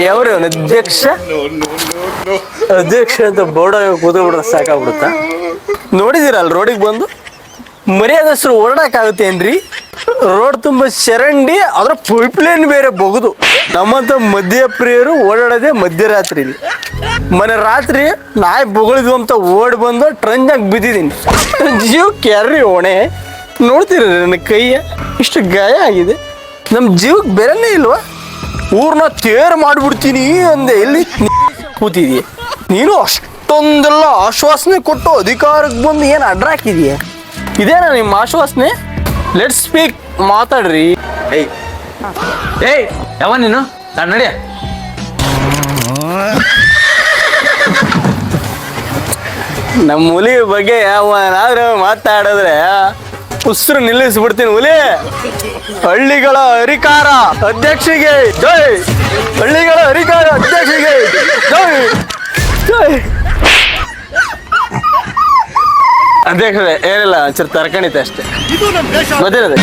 ಯಾವ್ರಿ ಅವನು ಅಧ್ಯಕ್ಷ ಅಧ್ಯಕ್ಷ ಅಂತ ಬೋರ್ಡ್ ಕೂತ್ಬಿಡ್ರೆ ಸಾಕಾಗ್ಬಿಡುತ್ತ. ನೋಡಿದಿರಲ್ಲ ರೋಡಿಗೆ ಬಂದು ಮರ್ಯಾದಸ್ರು ಓಡಾಡಕ್ಕಾಗುತ್ತೇನ್ರಿ? ರೋಡ್ ತುಂಬ ಚರಂಡಿ, ಅದ್ರ ಪೈಪ್ಲೈನ್ ಬೇರೆ ಬಗ್ದು. ನಮ್ಮಂತ ಮದ್ಯಪ್ರಿಯರು ಓಡಾಡೋದೇ ಮಧ್ಯರಾತ್ರಿಲಿ. ಮನೆ ರಾತ್ರಿ ನಾಯಿ ಬೊಗಳಿದ್ವು ಅಂತ ಓಡಿ ಬಂದು ಟ್ರಂಜಾಗ ಬಿದ್ದಿದ್ದೀನಿ. ಜೀವಕ್ಕೆ ಯಾರ್ರಿ ಹೊಣೆ? ನೋಡ್ತೀರ ನನ್ನ ಕೈಯ ಇಷ್ಟು ಗಾಯ ಆಗಿದೆ. ನಮ್ಮ ಜೀವಕ್ಕೆ ಬೆರನೇ ಇಲ್ವಾ? ಊರ್ನ ತೇರು ಮಾಡಿಬಿಡ್ತೀನಿ ಅಂದೆ. ಎಲ್ಲಿ ಕೂತಿದೀಯ ನೀನು? ಅಷ್ಟೊಂದೆಲ್ಲ ಆಶ್ವಾಸನೆ ಕೊಟ್ಟು ಅಧಿಕಾರಕ್ಕೆ ಬಂದು ಏನು ಅಡ್ರ ಹಾಕಿದೀಯ? ಇದೇನಾ ನಿಮ್ಮ ಆಶ್ವಾಸನೆ? ಲೆಟ್ ಸ್ಪೀಕ್, ಮಾತಾಡ್ರಿ. ಏಯ್ ಏಯ್ ಯಾವ ನೀನು? ನಾನು ನಡಿಯ. ನಮ್ಮ ಹುಲಿ ಬಗ್ಗೆ ಯಾವನಾದ್ರೂ ಮಾತಾಡಿದ್ರೆ ಉಸಿರು ನಿಲ್ಲಿಸ್ಬಿಡ್ತೀನಿ. ಹುಲಿ ಹಳ್ಳಿಗಳ ಹರಿಕಾರ ಅಧ್ಯಕ್ಷಿಗೆ ಜೈ. ಹಳ್ಳಿಗಳ ಹರಿಕಾರ ಅಧ್ಯಕ್ಷಿಗೆ ಜೈ ಜೈ. ಅಧ್ಯಕ್ಷರೇ ಏನಿಲ್ಲ, ಒಂಚೂರು ತರ್ಕಣಿತೆ ಅಷ್ಟೇ, ಗೊತ್ತಿರೋದೆ.